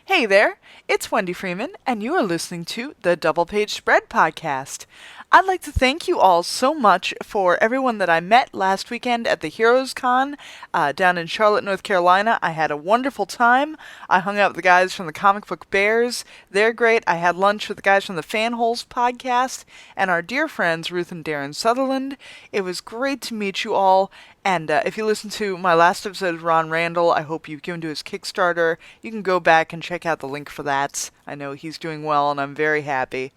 Hey there, it's Wendy Freeman, and you are listening to the Double Page Spread podcast. I'd like to thank you all so much for everyone that I met last weekend at the Heroes Con down in Charlotte, North Carolina. I had a wonderful time. I hung out with the guys from the Comic Book Bears. They're great. I had lunch with the guys from the Fanholes podcast and our dear friends Ruth and Darren Sutherland. It was great to meet you all. And if you listen to my last episode with Ron Randall, I hope you've given to his Kickstarter. You can go back and check out the link for that. I know he's doing well, and I'm very happy.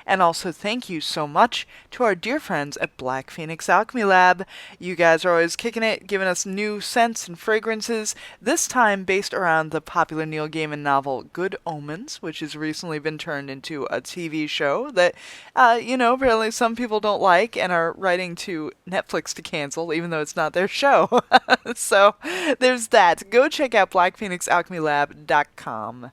And also thank you so much to our dear friends at Black Phoenix Alchemy Lab. You guys are always kicking it, giving us new scents and fragrances, this time based around the popular Neil Gaiman novel Good Omens, which has recently been turned into a TV show that, apparently some people don't like and are writing to Netflix to cancel, even though it's not their show. So there's that. Go check out blackphoenixalchemylab.com.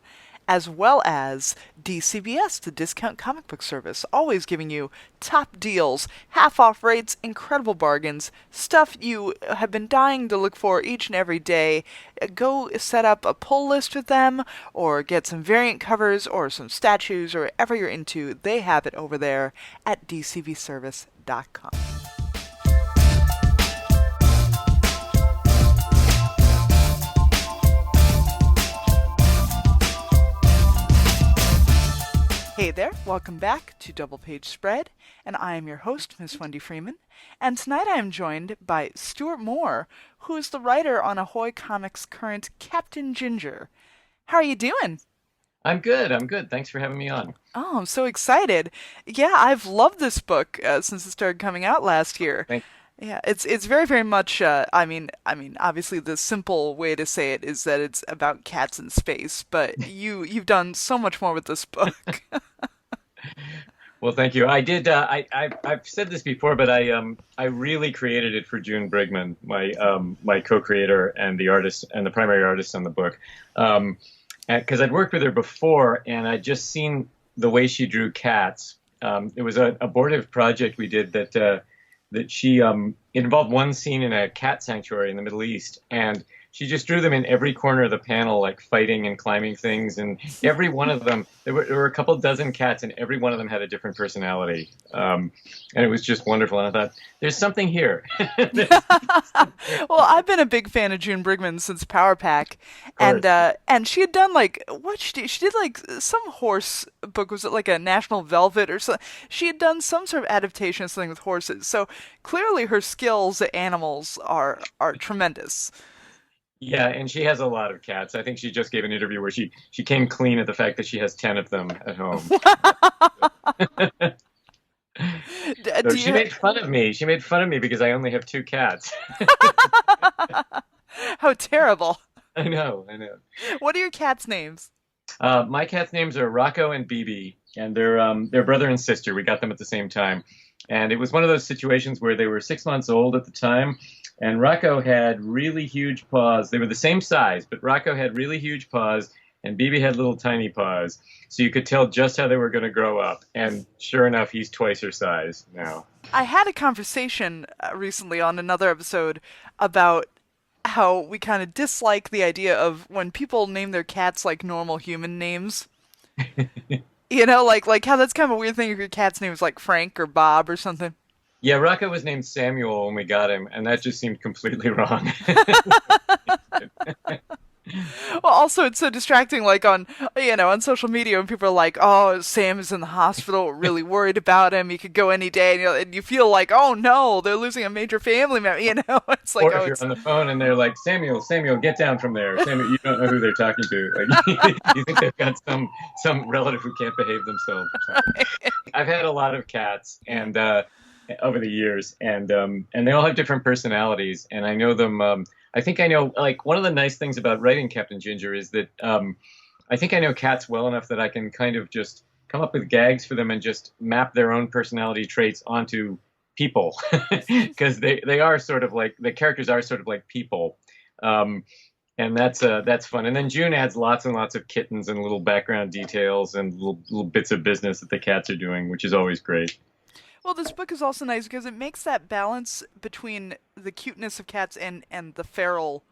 As well as DCBS, the Discount Comic Book Service, always giving you top deals, half-off rates, incredible bargains, stuff you have been dying to look for each and every day. Go set up a pull list with them, or get some variant covers, or some statues, or whatever you're into. They have it over there at dcbservice.com. Hey there, welcome back to Double Page Spread, and I am your host, Miss Wendy Freeman, and tonight I am joined by Stuart Moore, who is the writer on Ahoy Comics' current Captain Ginger. How are you doing? I'm good. Thanks for having me on. Oh, I'm so excited. Yeah, I've loved this book since it started coming out last year. Thank Yeah, it's very, very much. Obviously, the simple way to say it is that it's about cats in space. But you've done so much more with this book. Well, thank you. I did. I've said this before, but I really created it for June Brigman, my co-creator and the artist and the primary artist on the book, because I'd worked with her before and I'd just seen the way she drew cats. It was an abortive project we did that she it involved one scene in a cat sanctuary in the Middle East, and she just drew them in every corner of the panel, like fighting and climbing things, and every one of them there were a couple dozen cats, and every one of them had a different personality, and it was just wonderful. And I thought, there's something here. Well, I've been a big fan of June Brigman since Power Pack, Of and she had done like what she did. She did like some horse book. Was it like a National Velvet or something? She had done some sort of adaptation of something with horses. So clearly, her skills at animals are tremendous. Yeah, and she has a lot of cats. I think she just gave an interview where she came clean at the fact that she has 10 of them at home. So Do she you? made fun of me. She made fun of me because I only have two cats. How terrible! I know. What are your cats' names? My cats' names are Rocco and BB, and they're brother and sister. We got them at the same time, and it was one of those situations where they were 6 months old at the time, and Rocco had really huge paws. They were the same size, but Rocco had really huge paws, and BB had little tiny paws. So you could tell just how they were going to grow up. And sure enough, he's twice her size now. I had a conversation recently on another episode about how we kind of dislike the idea of when people name their cats like normal human names. Like how that's kind of a weird thing if your cat's name is like Frank or Bob or something. Yeah, Rocco was named Samuel when we got him, and that just seemed completely wrong. Well, also it's so distracting, like on social media when people are like, "Oh, Sam is in the hospital. We're really worried about him. He could go any day," and you feel like, "Oh no, they're losing a major family member." It's like, Or if oh, you're it's on the phone and they're like, Samuel, get down from there. Samuel, you don't know who they're talking to. Like, you think they've got some relative who can't behave themselves or something. I've had a lot of cats and over the years, and they all have different personalities, and I know them. I think I know, like, one of the nice things about writing Captain Ginger is that I think I know cats well enough that I can kind of just come up with gags for them and just map their own personality traits onto people, because they are sort of like, the characters are sort of like people. And that's fun. And then June adds lots and lots of kittens and little background details and little bits of business that the cats are doing, which is always great. Well, this book is also nice because it makes that balance between the cuteness of cats and the feral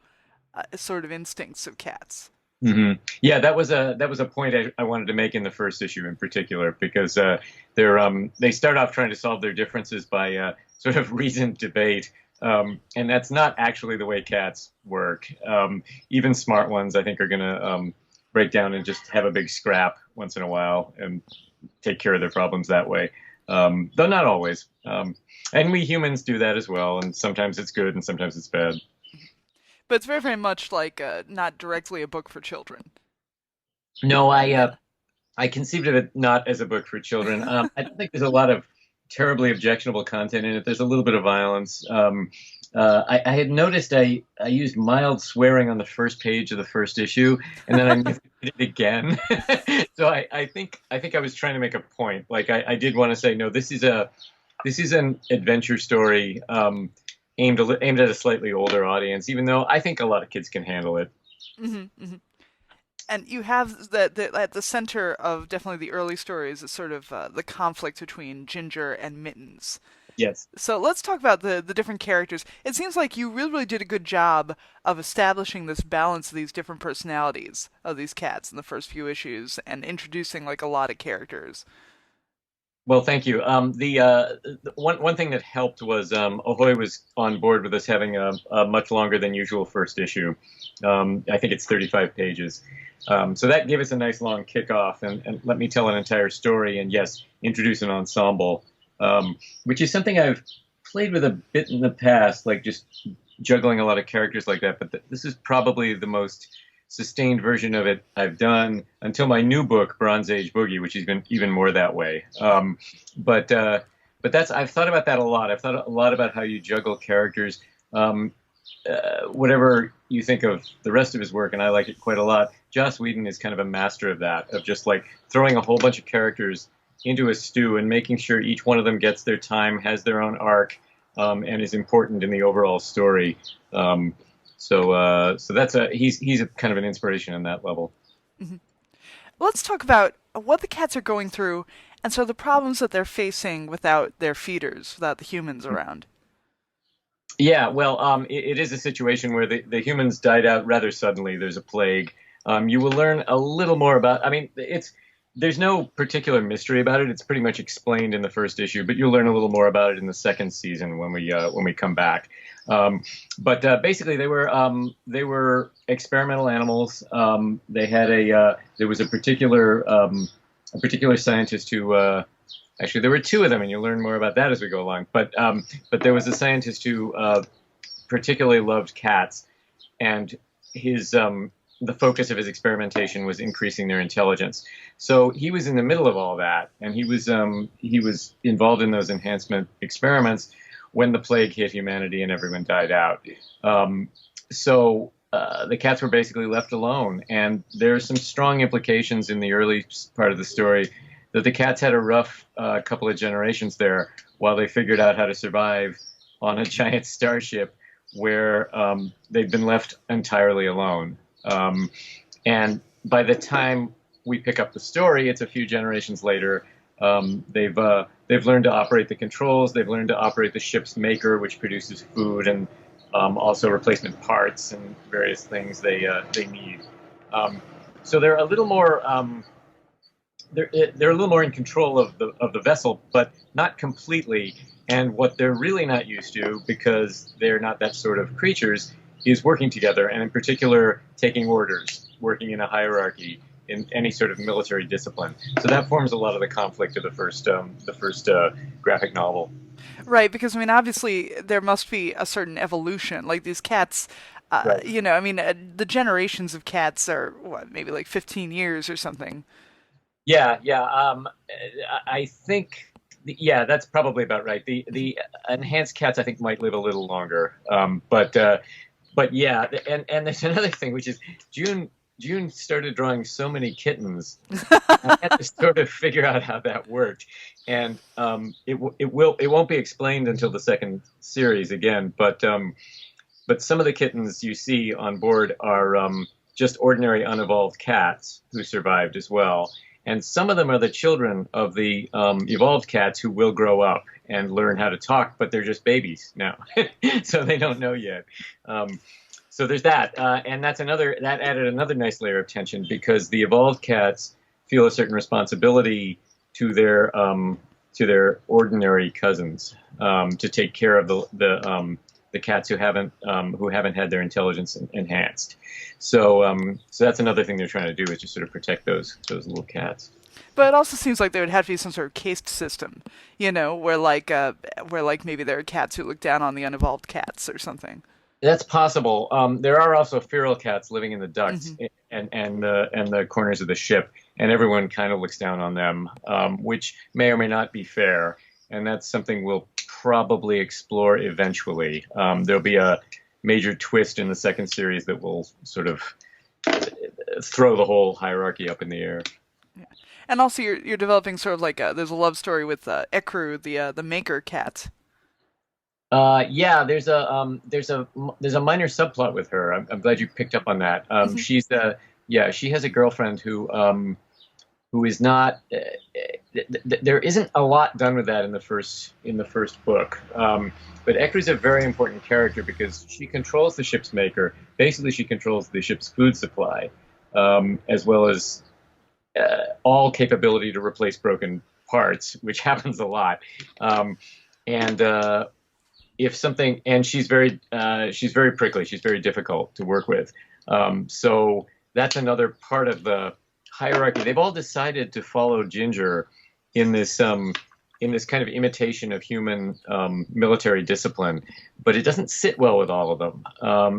sort of instincts of cats. Yeah, that was a point I wanted to make in the first issue in particular because they start off trying to solve their differences by sort of reasoned debate, and that's not actually the way cats work. Even smart ones, I think, are going to break down and just have a big scrap once in a while and take care of their problems that way. Though not always. And we humans do that as well, and sometimes it's good and sometimes it's bad. But it's very, very much like not directly a book for children. No, Yeah. I conceived of it not as a book for children. I don't think there's a lot of terribly objectionable content in it. There's a little bit of violence. I had noticed I used mild swearing on the first page of the first issue, and then I did it again. So I think I was trying to make a point. Like I did want to say, no, this is an adventure story aimed at a slightly older audience. Even though I think a lot of kids can handle it. Hmm. And you have at the center of definitely the early stories is sort of the conflict between Ginger and Mittens. Yes. So let's talk about the different characters. It seems like you really, really did a good job of establishing this balance of these different personalities of these cats in the first few issues and introducing like a lot of characters. Well, thank you. The one thing that helped was Ahoy was on board with us having a much longer than usual first issue. I think it's 35 pages. So that gave us a nice long kickoff and let me tell an entire story and, yes, introduce an ensemble, which is something I've played with a bit in the past, like just juggling a lot of characters like that. But this is probably the most sustained version of it I've done until my new book, Bronze Age Boogie, which has been even more that way. But that's I've thought about that a lot. I've thought a lot about how you juggle characters. Whatever you think of the rest of his work, and I like it quite a lot. Joss Whedon is kind of a master of that, of just like throwing a whole bunch of characters into a stew and making sure each one of them gets their time, has their own arc, and is important in the overall story. So that's he's a kind of an inspiration on that level. Hmm. Let's talk about what the cats are going through and so the problems that they're facing without their feeders, without the humans around. Yeah, well, it is a situation where the humans died out rather suddenly. There's a plague. You will learn a little more about. I mean, there's no particular mystery about it. It's pretty much explained in the first issue, but you'll learn a little more about it in the second season when we come back. But basically, they were experimental animals. They had there was a particular scientist who. Actually, there were two of them, and you'll learn more about that as we go along. But there was a scientist who particularly loved cats, and the focus of his experimentation was increasing their intelligence. So he was in the middle of all that, and he was involved in those enhancement experiments when the plague hit humanity and everyone died out. So the cats were basically left alone, and there are some strong implications in the early part of the story that the cats had a rough couple of generations there while they figured out how to survive on a giant starship where they've been left entirely alone. And by the time we pick up the story, it's a few generations later. They've learned to operate the controls. They've learned to operate the ship's maker, which produces food and also replacement parts and various things they need. So they're a little more. They're a little more in control of the vessel, but not completely. And what they're really not used to, because they're not that sort of creatures, is working together, and in particular, taking orders, working in a hierarchy in any sort of military discipline. So that forms a lot of the conflict of the first graphic novel. Right, because I mean, obviously, there must be a certain evolution. Like these cats, Right. I mean, the generations of cats are, what, maybe like 15 years or something. Yeah, yeah. I think, yeah, that's probably about right. The enhanced cats, I think, might live a little longer. But yeah, and there's another thing, which is June started drawing so many kittens. I had to sort of figure out how that worked, and it won't be explained until the second series again. But some of the kittens you see on board are just ordinary unevolved cats who survived as well. And some of them are the children of the evolved cats who will grow up and learn how to talk, but they're just babies now, so they don't know yet. So there's that, and that added another nice layer of tension because the evolved cats feel a certain responsibility to their ordinary cousins, to take care of the cats who haven't had their intelligence enhanced. So that's another thing they're trying to do, is just sort of protect those little cats. But it also seems like there would have to be some sort of caste system, where like maybe there are cats who look down on the unevolved cats or something. That's possible. There are also feral cats living in the ducts Hmm. and the corners of the ship, and everyone kind of looks down on them, which may or may not be fair. And that's something we'll probably explore eventually. There'll be a major twist in the second series that will sort of throw the whole hierarchy up in the air. Yeah. And also, you're developing sort of like there's a love story with Ekru, the maker cat. Yeah, there's a minor subplot with her. I'm glad you picked up on that. Hmm. She has a girlfriend who is not. There isn't a lot done with that in the first book. But Ekru's a very important character because she controls the ship's maker. Basically, she controls the ship's food supply, as well as all capability to replace broken parts, which happens a lot. And if something, and she's very prickly. She's very difficult to work with. So that's another part of the hierarchy. They've all decided to follow Ginger in this kind of imitation of human military discipline, but it doesn't sit well with all of them.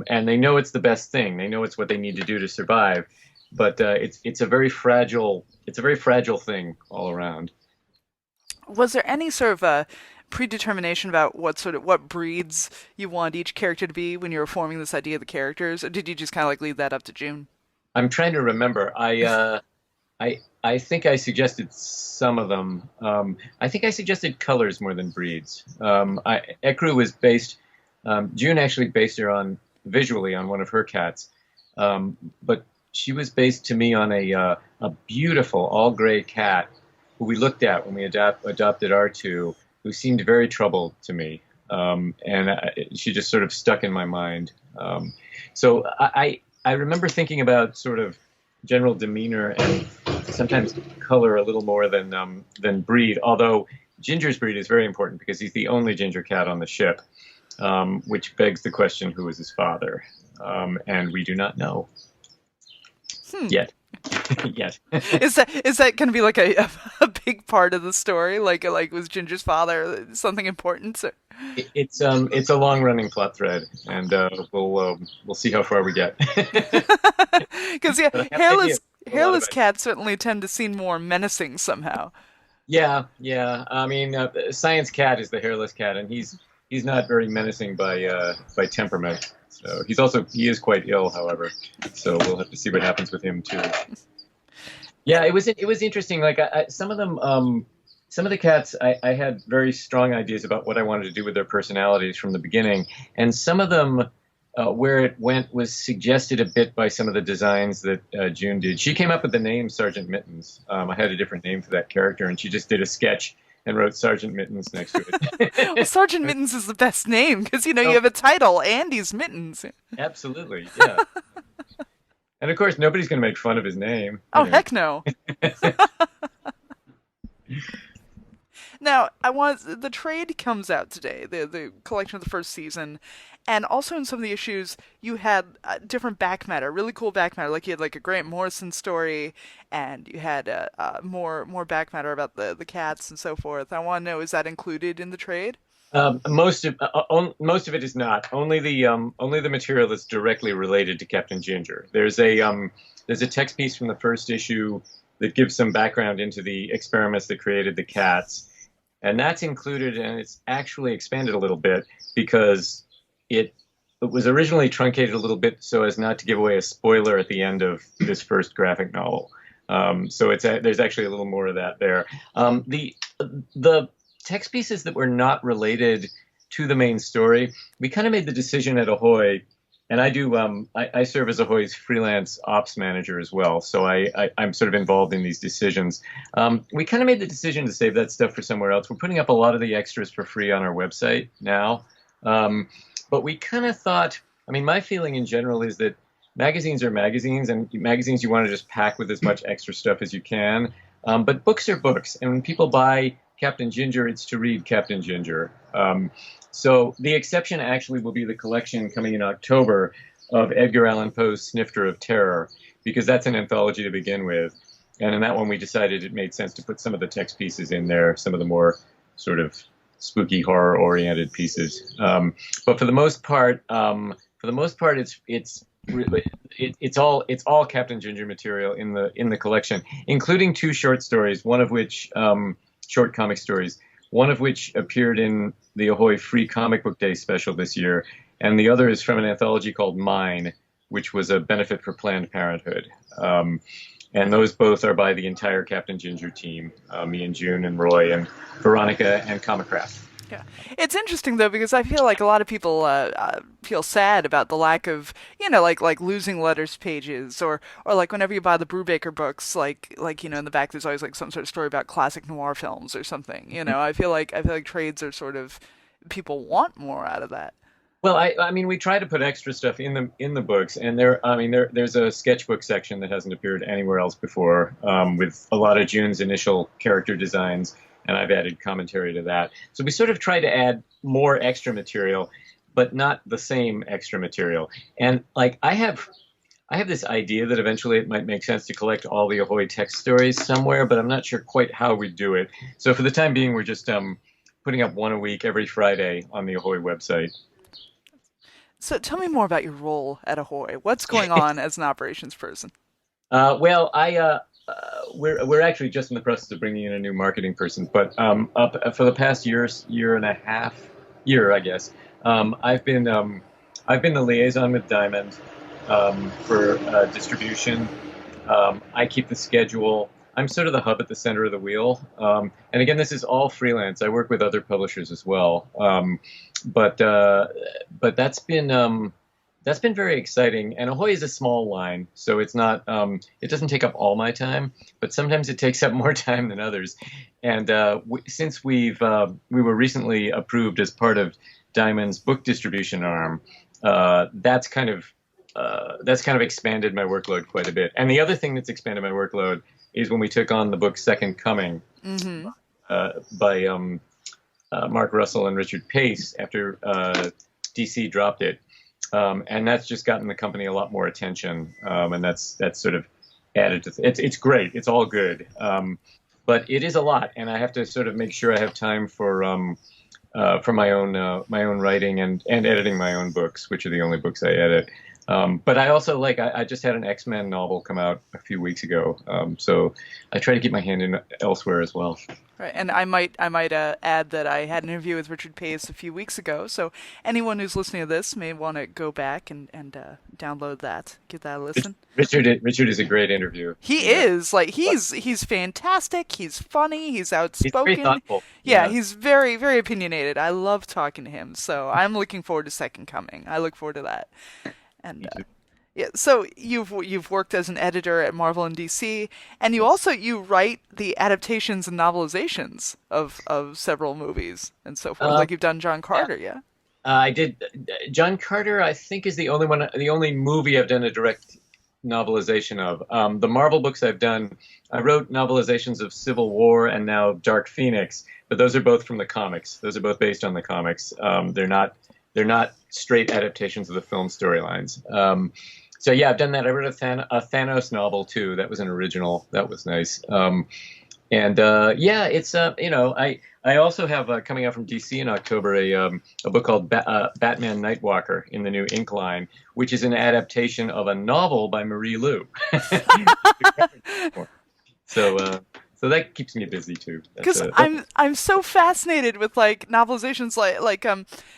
And they know it's the best thing. They know it's what they need to do to survive. But it's a very fragile thing all around. Was there any sort of predetermination about what breeds you want each character to be when you were forming this idea of the characters, or did you just kind of like leave that up to June? I'm trying to remember. I think I suggested some of them. I think I suggested colors more than breeds. Ekru was based. June actually based her visually on one of her cats, but she was based to me on a beautiful all gray cat who we looked at when we adopted R2, who seemed very troubled to me, and she just sort of stuck in my mind. So I remember thinking about sort of general demeanor and sometimes color a little more than breed. Although Ginger's breed is very important because he's the only ginger cat on the ship, which begs the question: who is his father? And we do not know yet. Yet. Is that going to be like a big part of the story? Like was Ginger's father something important? Or? It's a long running plot thread, and we'll see how far we get. Because yeah, hairless cats certainly tend to seem more menacing somehow. Yeah. I mean, Science Cat is the hairless cat, and he's not very menacing by temperament. So he is quite ill, however. So we'll have to see what happens with him too. Yeah, it was interesting. Like some of them, some of the cats, I had very strong ideas about what I wanted to do with their personalities from the beginning, and some of them, where it went was suggested a bit by some of the designs that June did. She came up with the name Sergeant Mittens. I had a different name for that character, and she just did a sketch and wrote Sergeant Mittens next to it. Well, Sergeant Mittens is the best name because you have a title, Andy's Mittens. Absolutely, yeah. And of course, nobody's going to make fun of his name. Oh, heck no. Now, the trade comes out today, the collection of the first season, and also in some of the issues you had different back matter, really cool back matter. Like you had like a Grant Morrison story, and you had more back matter about the cats and so forth. I want to know, is that included in the trade? Most of it is not. Only the material that's directly related to Captain Ginger. There's a text piece from the first issue that gives some background into the experiments that created the cats, and that's included, and it's actually expanded a little bit because it was originally truncated a little bit so as not to give away a spoiler at the end of this first graphic novel. So there's actually a little more of that there. The text pieces that were not related to the main story, we kind of made the decision at Ahoy, and I serve as Ahoy's freelance ops manager as well, so I'm sort of involved in these decisions. We kind of made the decision to save that stuff for somewhere else. We're putting up a lot of the extras for free on our website now, but we kind of thought I mean, my feeling in general is that magazines are magazines, and magazines you want to just pack with as much extra stuff as you can. But books are books, and when people buy Captain Ginger, it's to read Captain Ginger. So the exception actually will be the collection coming in October of Edgar Allan Poe's Snifter of Terror, because that's an anthology to begin with. And in that one, we decided it made sense to put some of the text pieces in there, some of the more sort of spooky horror-oriented pieces. But for the most part, it's all Captain Ginger material in the collection, including 2 short stories, one of which short comic stories, one of which appeared in the Ahoy Free Comic Book Day special this year, and the other is from an anthology called Mine, which was a benefit for Planned Parenthood. And those both are by the entire Captain Ginger team, me and June and Roy and Veronica and Comicraft. Yeah, it's interesting though because I feel like a lot of people feel sad about the lack of, like losing letters pages, or like whenever you buy the Brubaker books, like in the back there's always like some sort of story about classic noir films or something. I feel like trades are sort of, people want more out of that. Well, I mean, we try to put extra stuff in the books, and there's a sketchbook section that hasn't appeared anywhere else before, with a lot of June's initial character designs, and I've added commentary to that. So we sort of try to add more extra material, but not the same extra material. And like I have this idea that eventually it might make sense to collect all the Ahoy text stories somewhere, but I'm not sure quite how we do it. So for the time being, we're just putting up one a week every Friday on the Ahoy website. So tell me more about your role at Ahoy. What's going on as an operations person? Well, we're actually just in the process of bringing in a new marketing person, but for the past year and a half, I guess, I've been the liaison with Diamond for distribution. I keep the schedule. I'm sort of the hub at the center of the wheel. And again, this is all freelance. I work with other publishers as well. But that's been very exciting. And Ahoy is a small line, so it's not, it doesn't take up all my time, but sometimes it takes up more time than others. And since we were recently approved as part of Diamond's book distribution arm, that's kind of expanded my workload quite a bit. And the other thing that's expanded my workload is when we took on the book Second Coming, by Mark Russell and Richard Pace after DC dropped it. And that's just gotten the company a lot more attention, and that's sort of added to it's great. It's all good, but it is a lot, and I have to sort of make sure I have time for my own writing and editing my own books, which are the only books I edit. But I also I just had an X-Men novel come out a few weeks ago, so I try to keep my hand in elsewhere as well. Right, and I might add that I had an interview with Richard Pace a few weeks ago, so anyone who's listening to this may want to go back and download that, give that a listen. Richard is a great interview. He is he's fantastic. He's funny. He's outspoken. He's very thoughtful. Yeah, he's very, very opinionated. I love talking to him, so I'm looking forward to Second Coming. I look forward to that. And yeah, so you've worked as an editor at Marvel and DC, and you write the adaptations and novelizations of several movies and so forth. Like you've done John Carter, yeah? I did. John Carter, I think, is the only movie I've done a direct novelization of. The Marvel books I've done, I wrote novelizations of Civil War and now Dark Phoenix, but those are both from the comics. Those are both based on the comics. They're not straight adaptations of the film storylines. So yeah, I've done that. I wrote a Thanos novel too. That was an original. That was nice. Yeah, it's I also have coming out from DC in October a book called Batman Nightwalker in the new Ink line, which is an adaptation of a novel by Marie Lu. So that keeps me busy too. Because I'm so fascinated with like novelizations,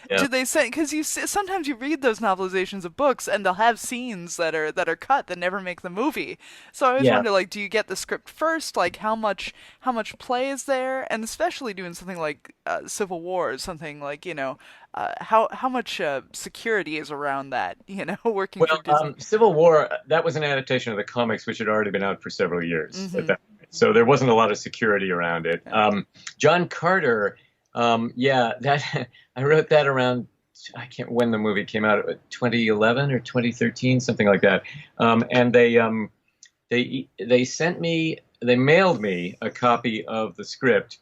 do they say, because sometimes you read those novelizations of books and they'll have scenes that are cut that never make the movie. So I always wonder, like, do you get the script first? Like how much play is there? And especially doing something like Civil War, or something like how much security is around that? Working for Disney. Civil War, that was an adaptation of the comics, which had already been out for several years at that point. So there wasn't a lot of security around it. John Carter, that I wrote that around I can't when the movie came out, 2011 or 2013, something like that. And they sent me, they mailed me a copy of the script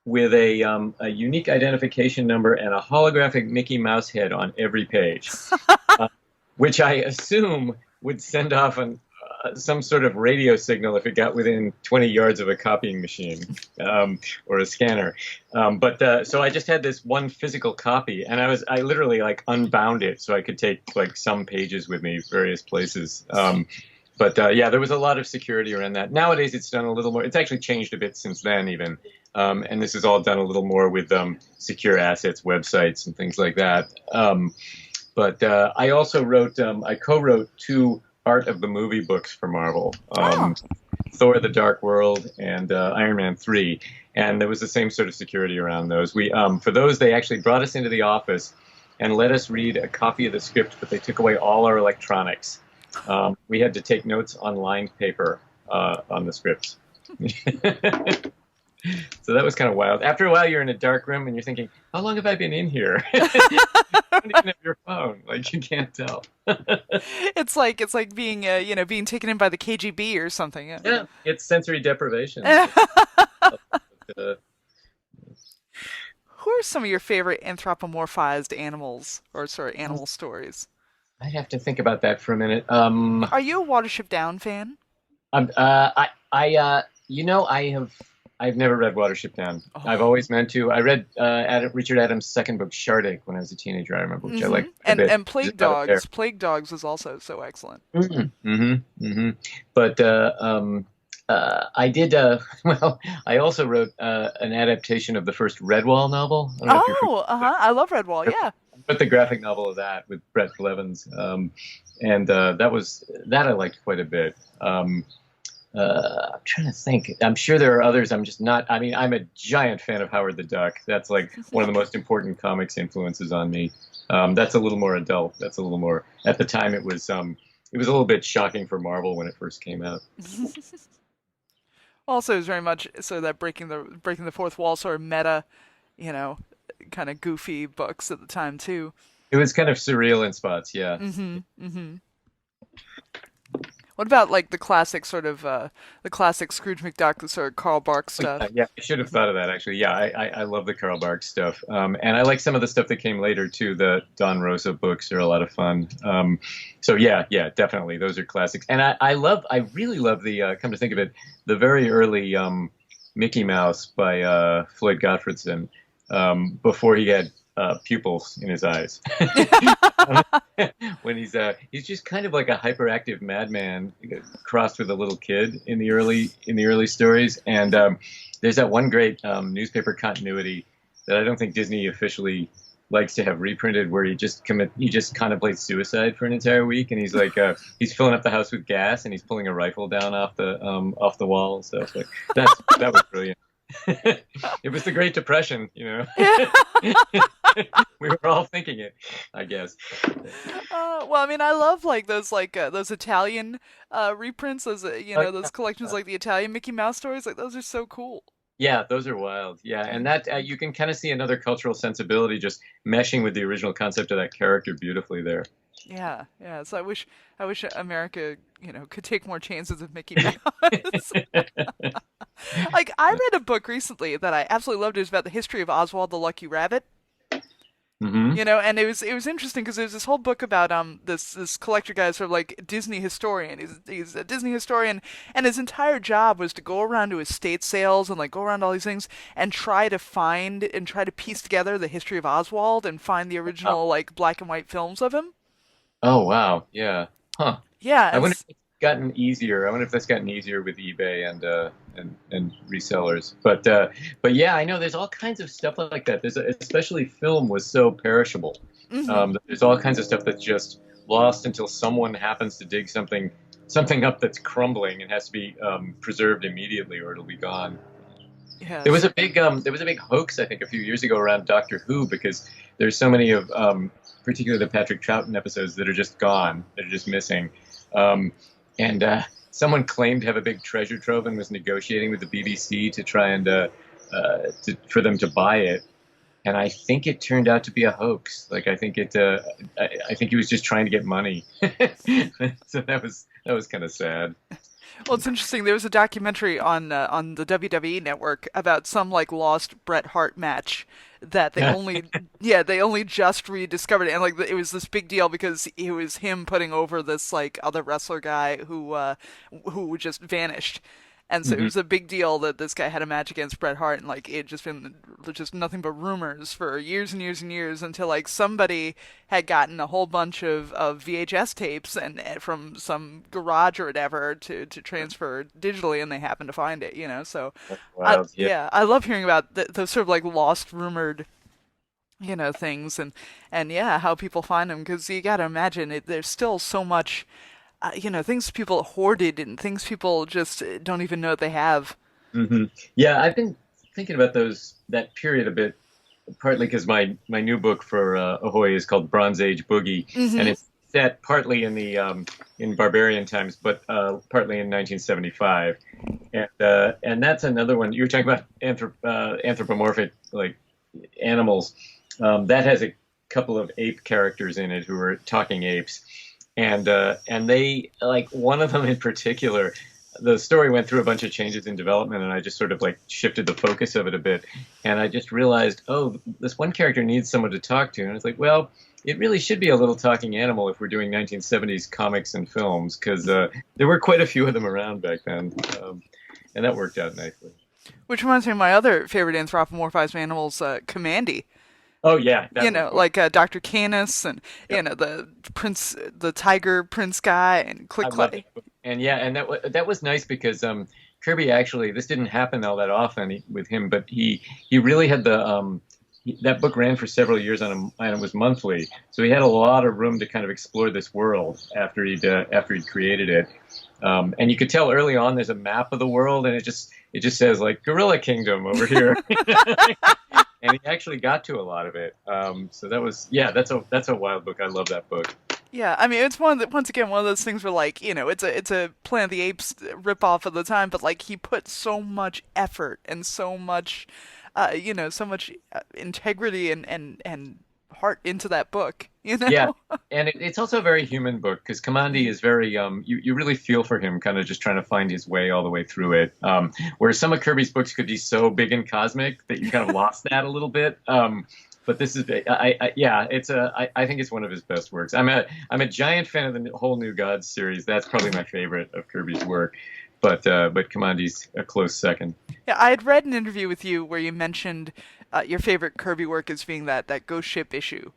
with a unique identification number and a holographic Mickey Mouse head on every page, which I assume would send off some sort of radio signal if it got within 20 yards of a copying machine or a scanner. So I just had this one physical copy, and I literally like unbound it so I could take like some pages with me various places. Yeah, there was a lot of security around that. Nowadays, it's done a little more. It's actually changed a bit since then, even. And this is all done a little more with secure assets, websites, and things like that. I also wrote, I co-wrote 2 Art of the Movie books for Marvel, Thor: The Dark World and Iron Man 3. And there was the same sort of security around those. For those, they actually brought us into the office and let us read a copy of the script, but they took away all our electronics. We had to take notes on lined paper on the scripts. So that was kind of wild. After a while, you're in a dark room and you're thinking, how long have I been in here? You don't even have your phone. Like, you can't tell. It's like being being taken in by the KGB or something. Yeah, it's sensory deprivation. Who are some of your favorite anthropomorphized animals, or sorry, animal stories? I'd have to think about that for a minute. Are you a Watership Down fan? I've never read Watership Down. Oh. I've always meant to. I read Richard Adams' second book, Shardik, when I was a teenager. I remember, which I liked a bit. And Plague Dogs. Plague Dogs was also so excellent. But I did. I also wrote an adaptation of the first Redwall novel. I love Redwall. Yeah. But the graphic novel of that with Brett Blevins, and that I liked quite a bit. I'm trying to think. I'm sure there are others. I'm just not. I mean, I'm a giant fan of Howard the Duck. That's like one of the most important comics influences on me. That's a little more adult. That's a little more. At the time, it was a little bit shocking for Marvel when it first came out. Also, it was very much so that breaking the fourth wall sort of meta, kind of goofy books at the time too. It was kind of surreal in spots, yeah. What about like the classic sort of the classic Scrooge McDuck sort of Carl Barks stuff? Yeah, I should have thought of that actually. Yeah, I love the Carl Barks stuff, and I like some of the stuff that came later too. The Don Rosa books are a lot of fun. So yeah, definitely those are classics. And I really love the come to think of it, the very early Mickey Mouse by Floyd Gottfredson, before he had pupils in his eyes. When he's just kind of like a hyperactive madman crossed with a little kid in the early stories. And there's that one great newspaper continuity that I don't think Disney officially likes to have reprinted, where he just contemplates suicide for an entire week, and he's like he's filling up the house with gas and he's pulling a rifle down off the wall and stuff. Like that was brilliant. It was the Great Depression, We were all thinking it, I guess. Well, I mean, I love like those Italian reprints, those collections like the Italian Mickey Mouse stories. Like those are so cool. Yeah, those are wild. Yeah, and that you can kind of see another cultural sensibility just meshing with the original concept of that character beautifully there. Yeah. So I wish America, could take more chances with Mickey Mouse. Like I read a book recently that I absolutely loved. It was about the history of Oswald the Lucky Rabbit. And it was interesting because there's this whole book about this collector guy, sort of like Disney historian. He's a Disney historian, and his entire job was to go around to estate sales and like go around all these things and try to piece together the history of Oswald and find the original like black and white films of him. Oh wow, yeah, huh? Yeah, I wonder if it's gotten easier. I wonder if that's gotten easier with eBay and resellers. But yeah, I know there's all kinds of stuff like that. Especially film was so perishable. There's all kinds of stuff that's just lost until someone happens to dig something up that's crumbling and has to be preserved immediately, or it'll be gone. Yeah. There was a big hoax, I think, a few years ago around Doctor Who, because there's so many of particularly the Patrick Troughton episodes that are just gone, that are just missing. And someone claimed to have a big treasure trove and was negotiating with the BBC to try and for them to buy it. and I think it turned out to be a hoax. Like I think he was just trying to get money. So that was kind of sad. Well, it's interesting. There was a documentary on the WWE network about some like lost Bret Hart match that they only they only just rediscovered it, and like it was this big deal because it was him putting over this like other wrestler guy who just vanished. And so it Hmm. was a big deal that this guy had a match against Bret Hart, and like it had just been just nothing but rumors for years and years and years until like somebody had gotten a whole bunch of VHS tapes and from some garage or whatever to transfer digitally, and they happened to find it, you know. So, Wild, yeah. I love hearing about those sort of like lost, rumored, you know, things and yeah, how people find them because you got to imagine there's still so much you know, things people hoarded and things people just don't even know they have. Hmm. Yeah, I've been thinking about that period a bit, partly because my new book for Ahoy is called Bronze Age Boogie, and Hmm. it's set partly in barbarian times, but partly in 1975, and that's another one. You were talking about anthropomorphic like animals. That has a couple of ape characters in it who are talking apes, and they like one of them in particular. The story went through a bunch of changes in development, and I just sort of like shifted the focus of it a bit, and I just realized, oh, this one character needs someone to talk to, and I was like, well, it really should be a little talking animal if we're doing 1970s comics and films, because there were quite a few of them around back then, and that worked out nicely. Which reminds me of my other favorite anthropomorphized animals, Commandy. Oh yeah, You that was know, cool. like Dr. Canis and Yeah, you know the tiger prince guy and I Click love that Clay. book. And yeah, and that was nice because Kirby actually this didn't happen all that often with him, but he really had that book ran for several years and it was monthly, so he had a lot of room to kind of explore this world after he'd created it. And you could tell early on there's a map of the world, and it just says like Gorilla Kingdom over here. And he actually got to a lot of it. So that was yeah, that's a wild book. I love that book. Yeah, I mean it's one that once again one of those things where like you know it's a Planet of the Apes ripoff of the time, but like he put so much effort and so much, you know, so much integrity and heart into that book. You Yeah, know. and it's also a very human book because Kamandi is very you really feel for him, kind of just trying to find his way all the way through it. Whereas some of Kirby's books could be so big and cosmic that you kind of lost that a little bit. But this is yeah, I think it's one of his best works. I'm a giant fan of the whole New Gods series. That's probably my favorite of Kirby's work. But Kamandi's a close second. Yeah, I had read an interview with you where you mentioned your favorite Kirby work as being that Ghost Ship issue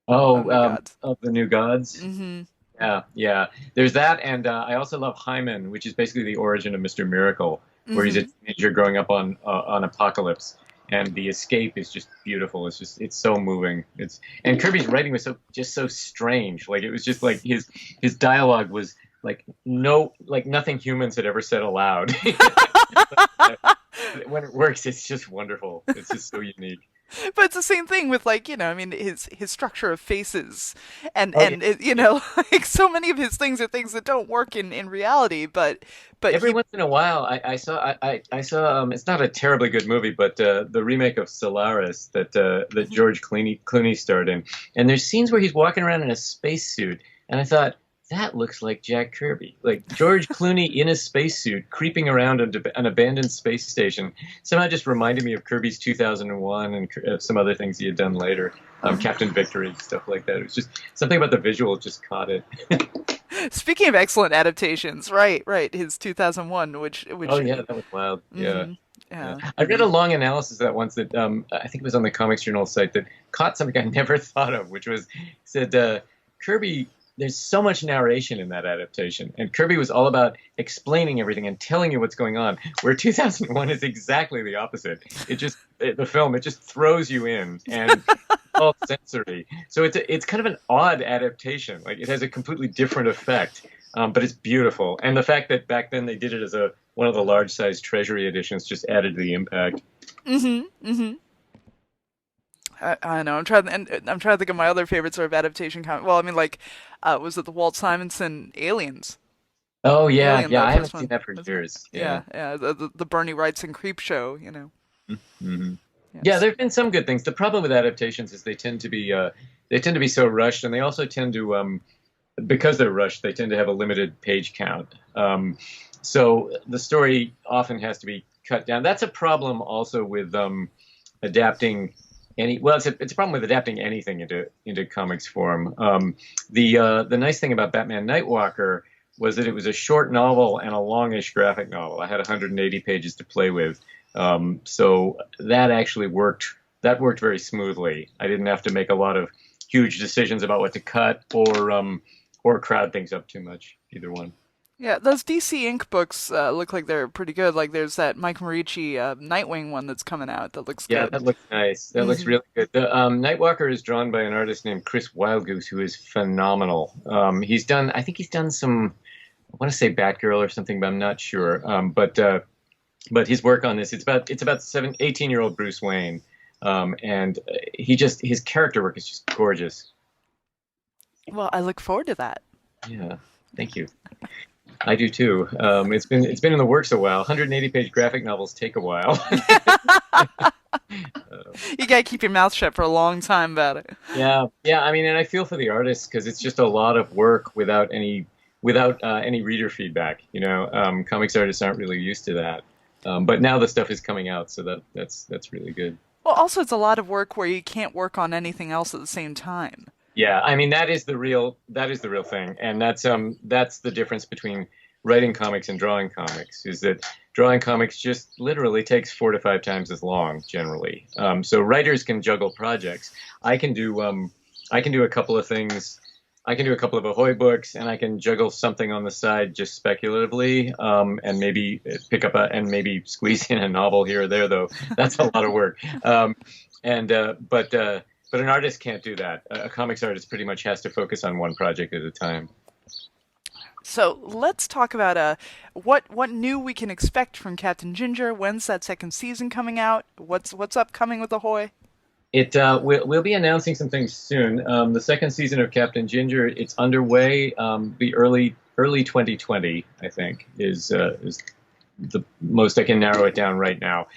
of Oh, New Gods. of the New Gods. Mm-hmm. Yeah, yeah. There's that, and I also love Hyman, which is basically the origin of Mr. Miracle, where he's a Mm-hmm. teenager growing up on Apocalypse, and the escape is just beautiful. It's so moving. And Kirby's writing was so strange. Like it was just like his dialogue was like nothing humans had ever said aloud. When it works, it's just wonderful. It's just so unique. But it's the same thing with like you know I mean his structure of faces Oh yeah. you know like so many of his things are things that don't work in reality, but Every he once in a while, I saw it's not a terribly good movie, but the remake of Solaris that Mhm. George Clooney starred in, and there's scenes where he's walking around in a spacesuit, and I thought that looks like Jack Kirby, like George Clooney in a spacesuit creeping around an abandoned space station. Somehow just reminded me of Kirby's 2001 and some other things he had done later, Mhm. Captain Victory, stuff like that. It was just something about the visual just caught it. Speaking of excellent adaptations, right, his 2001, Oh which yeah, that was wild. Yeah. hmm Yeah. yeah. I read a long analysis of that once that I think it was on the Comics Journal site that caught something I never thought of, which was said Kirby. There's so much narration in that adaptation, and Kirby was all about explaining everything and telling you what's going on. Where 2001 is exactly the opposite. The film it just throws you in and it's all sensory. So it's kind of an odd adaptation. Like it has a completely different effect, but it's beautiful. And the fact that back then they did it as one of the large size treasury editions just added to the impact. Mm-hmm. I know. I'm trying to think of my other favorite sort of adaptation comic. Well, I mean, like, was it the Walt Simonson Aliens? Oh yeah, Alien, yeah. the I first haven't seen one. that for Was it? years. Yeah. Yeah, yeah. The Bernie Wrightson creep show. You know. Hmm. Yeah, Yes. there've been some good things. The problem with adaptations is they tend to be so rushed, and they also tend to because they're rushed, they tend to have a limited page count. So the story often has to be cut down. That's a problem also with adapting any. Well, it's a problem with adapting anything into comics form. The nice thing about Batman Nightwalker was that it was a short novel and a longish graphic novel. I had 180 pages to play with, so that actually worked. That worked very smoothly. I didn't have to make a lot of huge decisions about what to cut or crowd things up too much. Either one. Yeah, those DC Ink books look like they're pretty good. Like there's that Mike Marici Nightwing one that's coming out that looks Yeah, good. that looks nice. That looks Hmm. really good. The Nightwalker is drawn by an artist named Chris Wildgoose, who is phenomenal. I think he's done some, I want to say Batgirl or something, but I'm not sure. But his work on this, it's about 18-year-old Bruce Wayne, and his character work is just gorgeous. Well, I look forward to that. Yeah, thank you. I do too. It's been in the works a while. 180-page graphic novels take a while. You gotta keep your mouth shut for a long time about it. Yeah, yeah. I mean, and I feel for the artists because it's just a lot of work without any reader feedback. Comics artists aren't really used to that. But now the stuff is coming out, so that's really good. Well, also it's a lot of work where you can't work on anything else at the same time. Yeah, I mean that is the real thing, and that's the difference between writing comics and drawing comics is that drawing comics just literally takes 4 to 5 times as long generally. So writers can juggle projects. I can do a couple of things. I can do a couple of Ahoy books, and I can juggle something on the side just speculatively, and maybe and maybe squeeze in a novel here or there. Though that's a lot of work. And but an artist can't do that. A comics artist pretty much has to focus on one project at a time. So let's talk about what new we can expect from Captain Ginger. When's that second season coming out? What's upcoming with Ahoy? We'll be announcing some things soon. The second season of Captain Ginger, it's underway. The early 2020, I think, is the most I can narrow it down right now.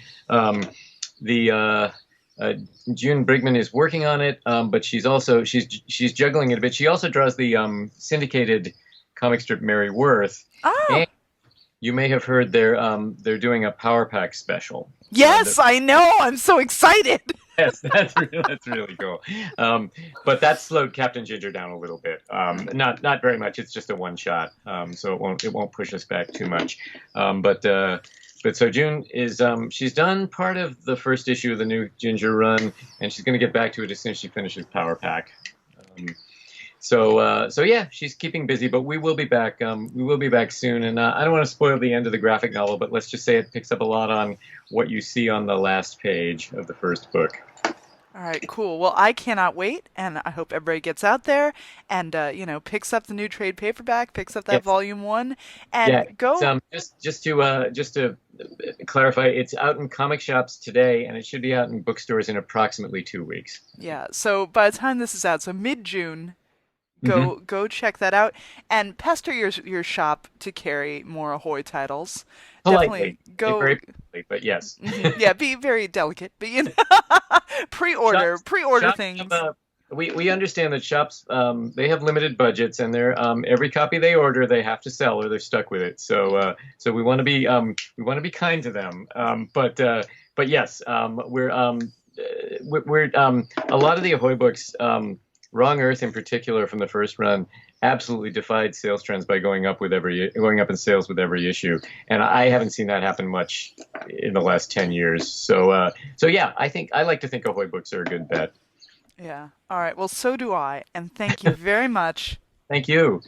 The June Brigman is working on it, but she's juggling it a bit. She also draws the syndicated comic strip Mary Worth, Oh, and you may have heard they're doing a Power Pack special. yes, I know. I'm so excited. Yes, that's really cool. But that slowed Captain Ginger down a little bit. Not very much. It's just a one shot, so it won't push us back too much. But so June is she's done part of the first issue of the new Ginger run, and she's going to get back to it as soon as she finishes Power Pack. So yeah, she's keeping busy, but we will be back. We will be back soon, and I don't want to spoil the end of the graphic novel, but let's just say it picks up a lot on what you see on the last page of the first book. All right, cool. Well, I cannot wait, and I hope everybody gets out there and picks up the new trade paperback, picks up that Yes. volume one, Yeah, and it's, go. just to clarify, it's out in comic shops today, and it should be out in bookstores in approximately 2 weeks. Yeah. So by the time this is out, so mid-June, Hmm. go check that out and pester your shop to carry more Ahoy titles. Definitely Politely, go. very politely, but yes. Mhm. Yeah, be very delicate, but pre-order Shops, pre-order shops have, things. we understand that shops they have limited budgets, and they're every copy they order they have to sell or they're stuck with it. So we want to be kind to them. But yes, we're a lot of the Ahoy books. Wrong Earth in particular from the first run absolutely defied sales trends by going up in sales with every issue, and I haven't seen that happen much in the last 10 years. So yeah, I like to think Ahoy books are a good bet. Yeah. All right. Well, so do I, and thank you very much. Thank you.